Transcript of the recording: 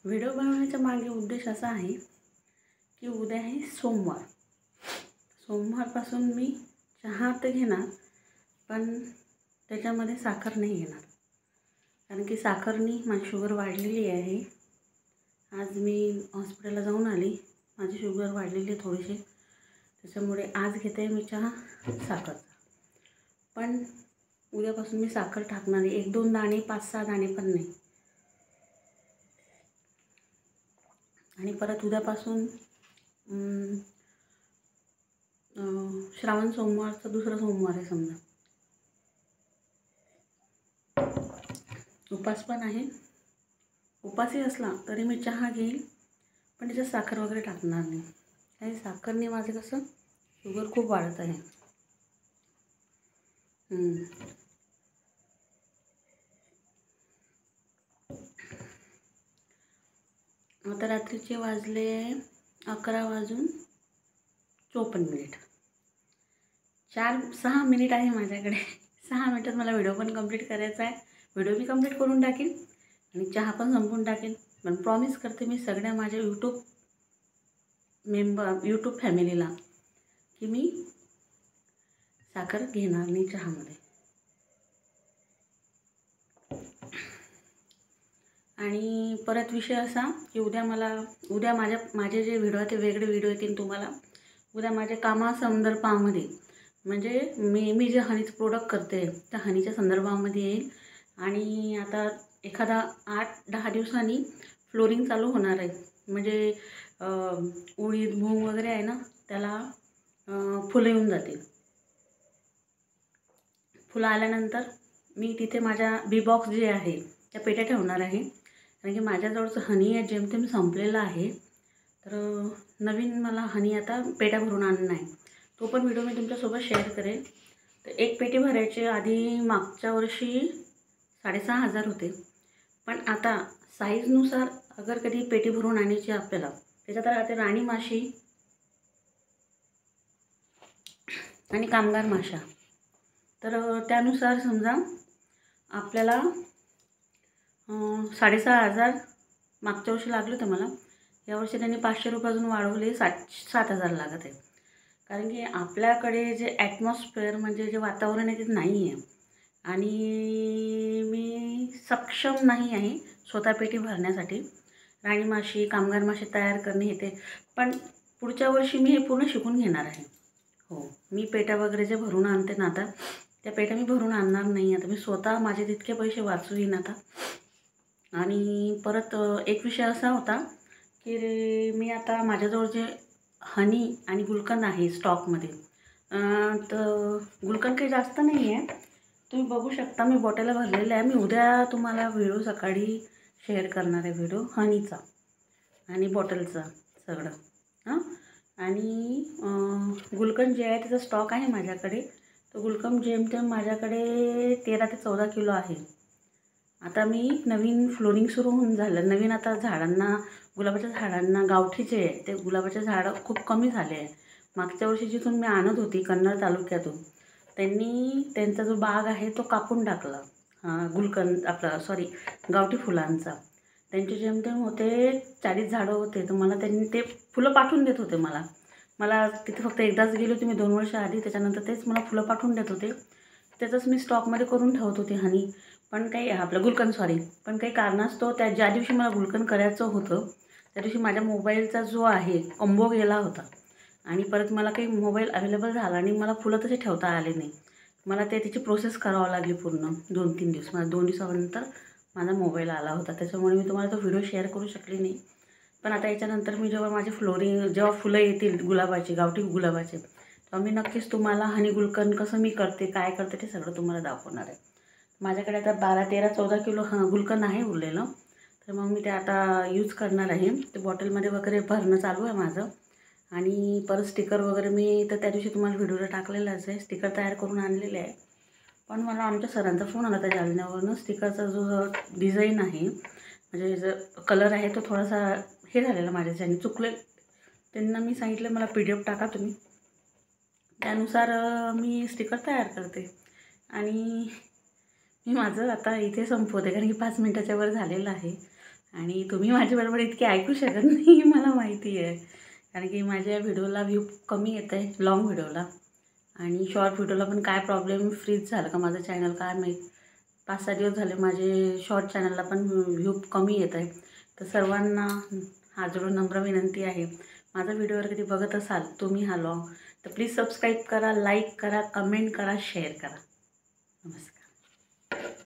Video बनवण्याचा मागे उद्देश असा आहे की उद्या आहे सोमवार. सोमवारपासून मी चहा तर घेणार, पण त्याच्यामध्ये साखर नाही घेणार, कारण की साखरनी माझी शुगर वाढलेली आहे. आज मी हॉस्पिटलला जाऊन आली, माझी शुगर वाढलेली आहे थोडीशी, त्याच्यामुळे आज घेते मी चहा साखरचा. पण उद्यापासून मी साखर टाकणार नाही, 1-2 दाणे, 5-6 दाणे पण नाही. आणि परत उद्यापासून श्रावण सोमवारचा दुसरा सोमवार आहे समजा, उपास पण आहे. उपासही असला तरी मी चहा घेईल, पण त्याच्यात साखर वगैरे टाकणार नाही. आणि साखरने माझं कसं शुगर खूप वाढत आहे. आता रात्रीचे वाजले 11:54. 4-6 मिनिट आहे माझ्याकडे. 6 मिनिटात मला व्हिडिओ पण कंप्लीट करायचा आहे. व्हिडिओ बी कंप्लीट करून टाकेन आणि चहा पण संपवून टाकेन. पण प्रॉमिस करते मी सगळ्या माझ्या यूट्यूब फॅमिलीला की मी साखर घेणार नाही चहामध्ये. आणि परत विषय असा की उद्या माझे जे व्हिडिओ आहेत ते वेगळे व्हिडिओ येतील तुम्हाला. उद्या माझ्या कामासंदर्भामध्ये, म्हणजे मी जे हनीचं प्रोडक्ट करते त्या हनीच्या संदर्भामध्ये येईल. आणि आता एखादा 8-10 दिवसांनी फ्लोरिंग चालू होणार आहे. म्हणजे उडीद मूग वगैरे आहे ना, त्याला फुलं येऊन जातील. फुलं आल्यानंतर मी तिथे माझ्या बी बॉक्स जे आहे त्या पेट्या ठेवणार आहे, कारण की माझ्याजवळचं हनी आहे जेमतेम संपलेलं आहे. तर नवीन मला हनी आता पेट्या भरून आणणं आहे. तो पण व्हिडिओ मी तुमच्यासोबत शेअर करेन. तर एक पेटी भरायची आधी मागच्या वर्षी 6,500 होते, पण आता साईजनुसार अगर कधी पेटी भरून आणायची आपल्याला, त्याच्यात राहते राणी माशी आणि कामगार माशा. तर त्यानुसार समजा आपल्याला 6,500 मागच्या वर्षी लागलं होतं मला. यावर्षी त्यांनी 500 रुपये अजून वाढवले, 7,000 लागत आहे. कारण की आपल्याकडे जे ॲटमॉस्फिअर म्हणजे जे वातावरण आहे ते नाही आहे, आणि मी सक्षम नाही आहे स्वतः पेटी भरण्यासाठी. राणी माशी, कामगार माशी तयार करणे हे ते, पण पुढच्या वर्षी मी हे पूर्ण शिकून घेणार आहे. हो, मी पेट्या वगैरे जे भरून आणते ना आता, त्या पेट्या मी भरून आणणार नाही. आता मी स्वतः माझे तितके पैसे वाचवीन आता. आणि परत एक विषय असा होता की मी आता माझ्याजवळ जे हनी आणि गुलकंद आहे स्टॉकमध्ये, तर गुलकंद काही जास्त नाही आहे, तुम्ही बघू शकता. मी बॉटलला भरलेलं आहे. मी उद्या तुम्हाला व्हिडिओ सकाळी शेअर करणार आहे, व्हिडिओ हनीचा आणि बॉटलचा सगळं. आणि गुलकंद जे आहे त्याचा स्टॉक आहे माझ्याकडे. तो गुलकंद जेमतेम माझ्याकडे 13 ते 14 किलो आहे. आता मी नवीन फ्लोरिंग सुरू होऊन झालं. नवीन आता झाडांना, गुलाबाच्या झाडांना गावठीचे आहे ते गुलाबाचे झाडं खूप कमी झाले आहे. मागच्या वर्षी जिथून मी आणत होती कन्नड तालुक्यातून, त्यांनी त्यांचा जो बाग आहे तो कापून टाकला. गुलकंद गावठी फुलांचा. त्यांचे जेमतेम होते 40 झाडं होते. तर मला त्यांनी ते फुलं पाठवून देत होते. मला तिथे फक्त एकदाच गेली होती मी 2 वर्ष आधी. त्याच्यानंतर तेच मला फुलं पाठवून देत होते. त्याचंच मी स्टॉकमध्ये करून ठेवत होते हनी. पण काही पण काही कारणास्तव ज्या दिवशी मला गुलकंद करायचं होतं त्या दिवशी माझ्या मोबाईलचा जो आहे कॉम्बो गेला होता. आणि परत मला काही मोबाईल अवेलेबल झाला आणि मला फुलं तसे ठेवता आले नाही. मला त्याची प्रोसेस करावं लागली पूर्ण 2-3 दिवस. मला 2 दिवसानंतर माझा मोबाईल आला होता, त्याच्यामुळे मी तुम्हाला तो व्हिडिओ शेअर करू शकले नाही. पण आता याच्यानंतर मी जेव्हा माझे जेव्हा फुलं येतील गुलाबाचे, गावठी गुलाबाचे, तेव्हा मी नक्कीच तुम्हाला हनी गुलकंद कसं मी करते, काय करते ते सगळं तुम्हाला दाखवणार आहे. माझ्याकडे आता 12-13-14 किलो गुलकंद आहे उरलेलं. तर मग मी ते आता यूज करणार आहे. ते बॉटलमध्ये वगैरे भरणं चालू आहे माझं. आणि परत स्टिकर वगैरे मी तर त्या दिवशी तुम्हाला व्हिडिओला टाकलेलाच आहे, स्टिकर तयार करून आणलेले आहे. पण मला आमच्या सरांचा फोन आला त्या जालन्यावरनं. स्टिकरचा जो डिझाईन आहे, म्हणजे जो कलर आहे तो थोडासा हे झालेला माझ्याच्याने, चुकले. त्यांना मी सांगितलं मला PDF टाका तुम्ही, त्यानुसार मी स्टिकर तयार करते. आणि मी माझं आता इथे संपवते, कारण की 5 मिनिटाच्या वर झालेलं आहे. आणि तुम्ही माझ्याबरोबर इतके ऐकू शकत नाही मला माहिती आहे, कारण की माझ्या व्हिडिओला व्ह्यू कमी येत आहे, लॉंग व्हिडिओला. आणि शॉर्ट व्हिडिओला पण काय प्रॉब्लेम, फ्रीज झालं का माझं चॅनल काय माहीत. 5-6 दिवस झाले माझे शॉर्ट चॅनलला पण व्ह्यू कमी येत आहे. तर सर्वांना हात नम्र विनंती आहे, माझा व्हिडिओ कधी बघत असाल तुम्ही हा लॉंग, तर प्लीज सबस्क्राईब करा, लाईक करा, कमेंट करा, शेअर करा. नमस्कार.